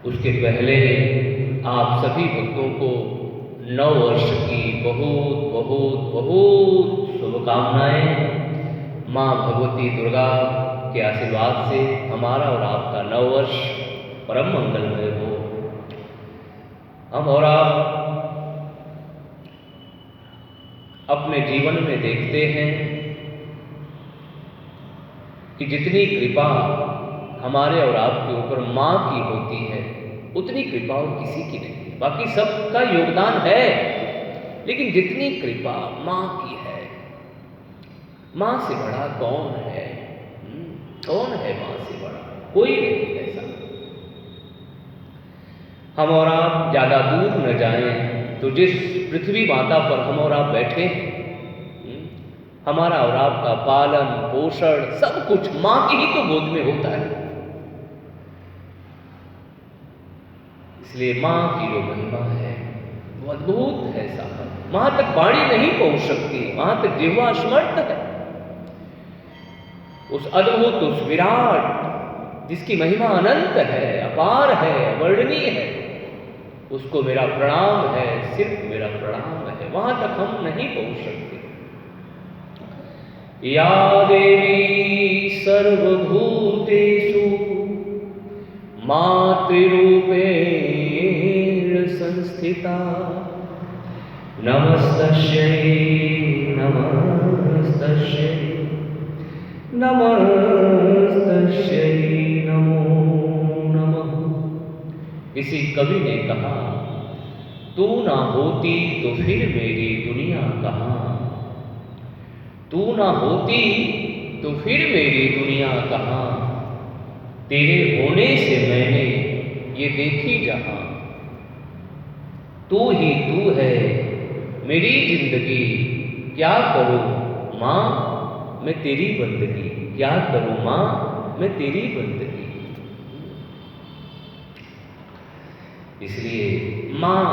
उसके पहले आप सभी भक्तों को नव वर्ष की बहुत बहुत बहुत शुभकामनाएं। माँ भगवती दुर्गा के आशीर्वाद से हमारा और आपका नव वर्ष परम मंगलमय हो। हम और आप अपने जीवन में देखते हैं कि जितनी कृपा हमारे और आपके ऊपर माँ की होती है उतनी कृपा और किसी की नहीं। बाकी सबका योगदान है, लेकिन जितनी कृपा माँ की है, माँ से बड़ा कौन है? कौन है माँ से बड़ा? कोई नहीं ऐसा। हम और आप ज़्यादा दूर न जाएं तो जिस पृथ्वी माता पर हम और आप बैठे, हमारा और आपका पालन पोषण सब कुछ माँ की ही तो गोद में होता है। इसलिए माँ की जो महिमा है वो अद्भुत है साहब। वहां तक वाणी नहीं पहुंच सकती, वहां तक जिह्वा असमर्थ है। उस अद्भुत, उस विराट जिसकी महिमा अनंत है, अपार है, अवर्णनीय है, उसको मेरा प्रणाम है, सिर्फ मेरा प्रणाम है। वहां तक हम नहीं पहुंच सकते। या देवी सर्वभूतेषु मातृरूपेण संस्थिता नमस्तस्यै नमस्तस्यै नमस्तस्यै नमो नमः। किसी कवि ने कहा, तू ना होती तो फिर मेरी दुनिया कहाँ। तू ना होती तो फिर मेरी दुनिया कहाँ। तेरे होने से मैंने ये देखी जहां। तू ही तू है मेरी जिंदगी, क्या करूं माँ मैं तेरी बंदगी। क्या करूं माँ मैं तेरी बंदगी। इसलिए माँ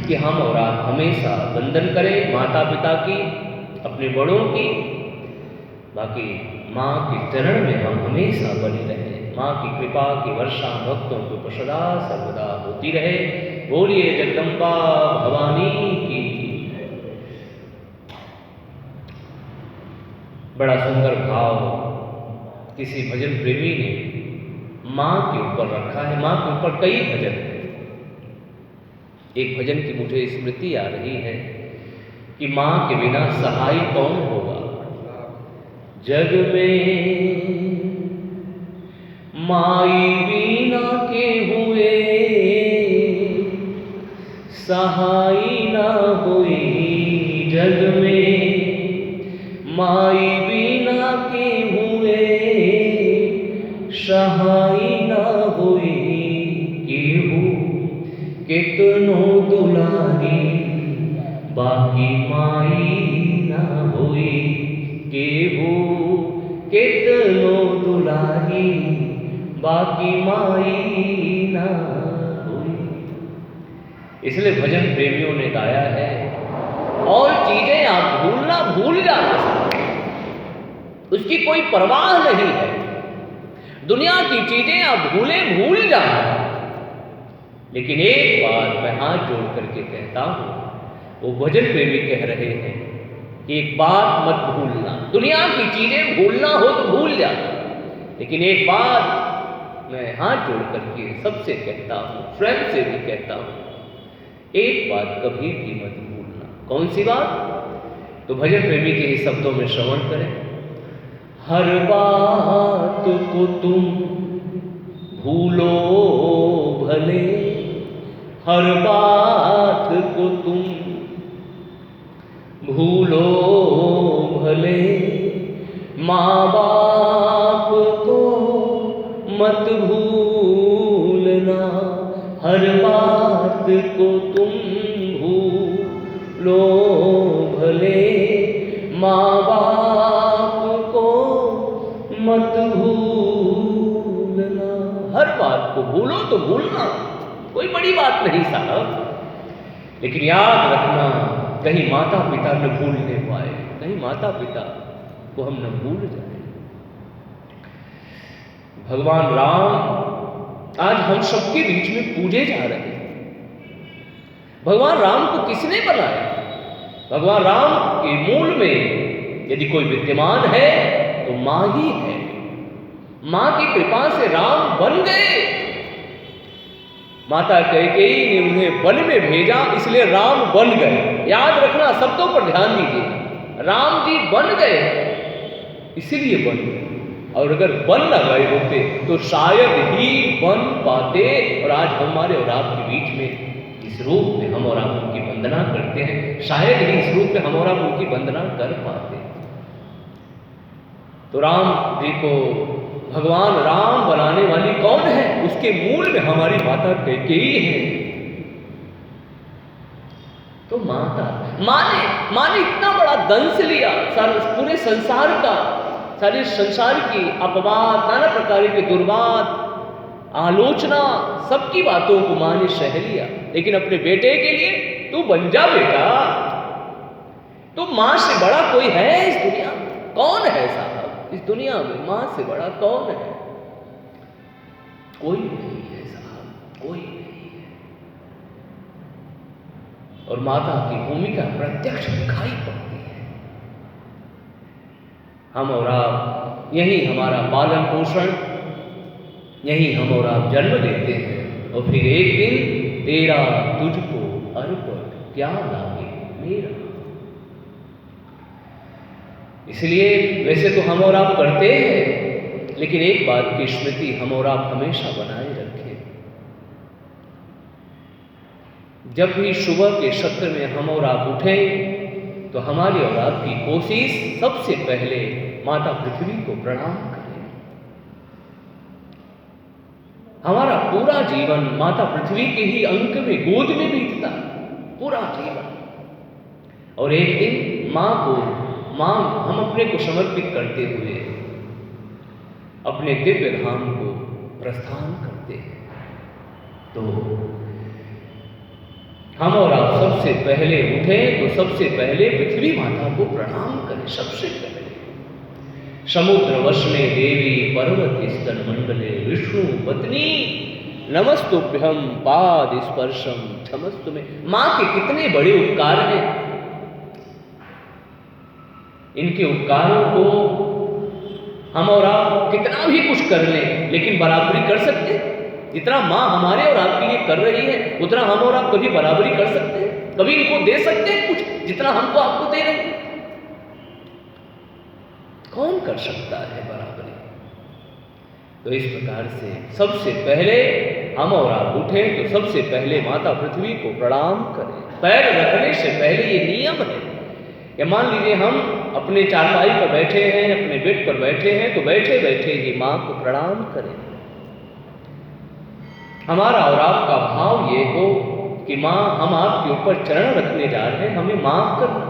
कि हम और आप हमेशा वंदन करें माता पिता की, अपने बड़ों की। बाकी माँ के चरण में हम हमेशा बने रहें। माँ की कृपा की वर्षा भक्तों के ऊपर सदा सर्वदा होती रहे। बोलिए जगदम्बा भवानी की। बड़ा सुंदर भाव किसी भजन प्रेमी ने माँ के ऊपर रखा है। माँ के ऊपर कई भजन हैं। एक भजन की मुझे स्मृति आ रही है कि माँ के बिना सहाय कौन होगा। जग में माई बीना के हुए सहाय ना हुई। जग में माई बीना के हुए सहाय ना हुई। केहू कितनो दुलारी बाकी माई ना हुई। केहू कितनो दुलारी बाकी माई ना हुई। इसलिए भजन प्रेमियों ने गाया है, और चीजें आप भूलना भूल जाना, उसकी कोई परवाह नहीं है। दुनिया की चीजें आप भूल जाना। लेकिन एक बात मैं हाथ जोड़ करके कहता हूं, वो भजन प्रेमी कह रहे हैं कि एक बात मत भूलना। दुनिया की चीजें भूलना हो तो भूल जाना, लेकिन एक बात मैं हाथ जोड़ करके सबसे कहता हूं, स्वयं से भी कहता हूं, एक बात कभी भी मत भूलना। कौन सी बात? तो भजन प्रेमी के ही शब्दों में श्रवण करें। हर बात को तुम भूलो भले, हर बात को तुम भूलो भले, माँ बाप को मत भूलना। हर बात को तुम भूलो भले, माँ बाप को मत भूलना। हर बात को भूलो तो भूलना, कोई बड़ी बात नहीं साहब। लेकिन याद रखना, कहीं माता पिता न भूलने पाए, कहीं माता पिता को हम न भूल जाए। भगवान राम आज हम सबके बीच में पूजे जा रहे हैं। भगवान राम को किसने बनाया? भगवान राम के मूल में यदि कोई विद्यमान है तो मां ही है। मां की कृपा से राम बन गए। माता कैकेयी ने उन्हें वन में भेजा, इसलिए राम बन गए। याद रखना, शब्दों पर ध्यान दीजिए। राम जी बन गए इसीलिए बन गए, और अगर बन न गए होते तो शायद ही बन पाते। और आज हमारे और आपके बीच में इस रूप में हम और आप उनकी वंदना करते हैं, शायद ही इस रूप में हम और आप उनकी वंदना कर पाते। तो राम जी को भगवान राम बनाने वाली कौन है? उसके मूल में हमारी माता कैकेयी है। तो मां ने इतना बड़ा दंश लिया पूरे संसार का, सारे संसार की अपवाद, नाना प्रकार के दुर्वाद, आलोचना, सबकी बातों को मां ने सह लिया। लेकिन अपने बेटे के लिए, तू बन जा बेटा, तो मां से बड़ा कोई है इस दुनिया में? कौन है साहब इस दुनिया में? मां से बड़ा कौन है? कोई नहीं है साहब, कोई नहीं है। और माता की भूमिका प्रत्यक्ष दिखाई पड़ती है। हम और आप, यही हमारा पालन पोषण, यही हम और आप जन्म लेते हैं, और फिर एक दिन तेरा तुझको अर्पण क्या लागे मेरा। इसलिए वैसे तो हम और आप करते हैं, लेकिन एक बात की स्मृति हम और आप हमेशा बनाए रखें। जब भी सुबह के सत्र में हम और आप उठें तो हमारी और आपकी कोशिश सबसे पहले माता पृथ्वी को प्रणाम करें। हमारा पूरा जीवन माता पृथ्वी के ही अंक में, गोद में बीतता, पूरा जीवन। और एक दिन मां हम अपने को समर्पित करते हुए अपने दिव्य धाम को प्रस्थान करते हैं। तो हम और आप सबसे पहले उठें तो सबसे पहले पृथ्वी माता को प्रणाम करें। सबसे पहले समुद्र वसने देवी पर्वत स्तन मंडले विष्णु पत्नी नमस्तुभ्यम पाद स्पर्शम क्षमस्तु में। मां के कितने बड़े उपकार हैं। इनके उपकारों को हम और आप कितना भी कुछ कर लें, लेकिन बराबरी कर सकते हैं? जितना मां हमारे और आपके लिए कर रही है, उतना हम और आप कभी बराबरी कर सकते हैं? कभी इनको दे सकते हैं कुछ, जितना हमको आपको दे रहे हैं? कौन कर सकता है बराबरी? तो इस प्रकार से सबसे पहले हम और आप उठें तो सबसे पहले माता पृथ्वी को प्रणाम करें। पैर रखने से पहले ये नियम है कि मान लीजिए हम अपने चारपाई पर बैठे हैं, अपने बेड पर बैठे हैं, तो बैठे बैठे ही मां को प्रणाम करें। हमारा और आपका भाव ये हो कि मां, हम आपके ऊपर चरण रखने जा रहे हैं, हमें माफ करना।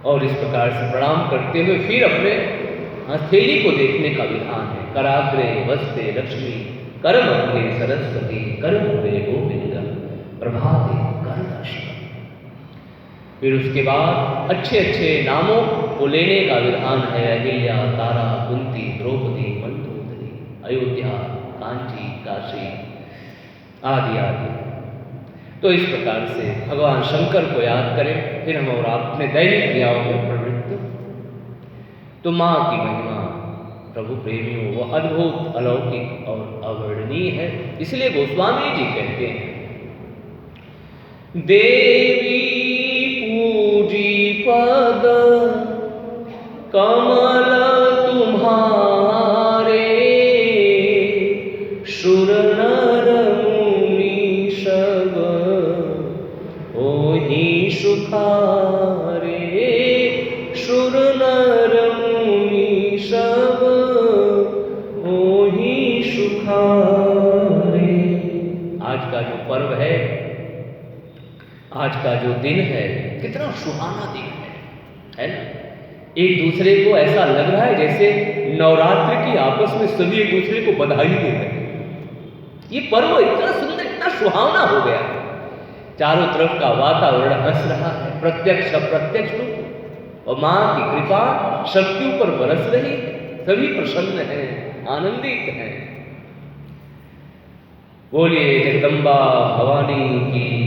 और इस प्रकार से प्रणाम करते हुए फिर अपने हथेली को देखने का विधान है। कराग्रे वस्ते लक्ष्मी, करमग्रे सरस्वती, करमूले गोविंद, प्रभाते करदर्शन। फिर उसके बाद अच्छे अच्छे नामों को लेने का विधान है। अहिल्या, तारा, कुंती, द्रौपदी, मंदोदरी, अयोध्या, कांची, काशी आदि आदि। तो इस प्रकार से भगवान शंकर को याद करें। फिर हम और आप अपने दैनिक क्रियाओं में प्रवृत्त। तो मां की महिमा प्रभु प्रेमियों वो अद्भुत, अलौकिक और अवर्णनीय है। इसलिए गोस्वामी जी कहते हैं, देवी पूजी पद कमल तुम्हारे, सुर नर मुनि सब ओहि सुखारे, सुर नर मुनि सब ओहि सुखारे। आज का जो पर्व है, आज का जो दिन है, कितना सुहाना दिन है ना? एक दूसरे को ऐसा लग रहा है जैसे नवरात्र की आपस में सभी एक दूसरे को बधाई दे रहे हैं। ये पर्व इतना सुंदर, इतना सुहावना हो गया। चारों तरफ का वातावरण हंस रहा है, प्रत्यक्ष अप्रत्यक्ष रूप, और मां की कृपा सबके ऊपर बरस रही है। सभी प्रसन्न हैं, आनंदित हैं। बोलिए जगदम्बा भवानी की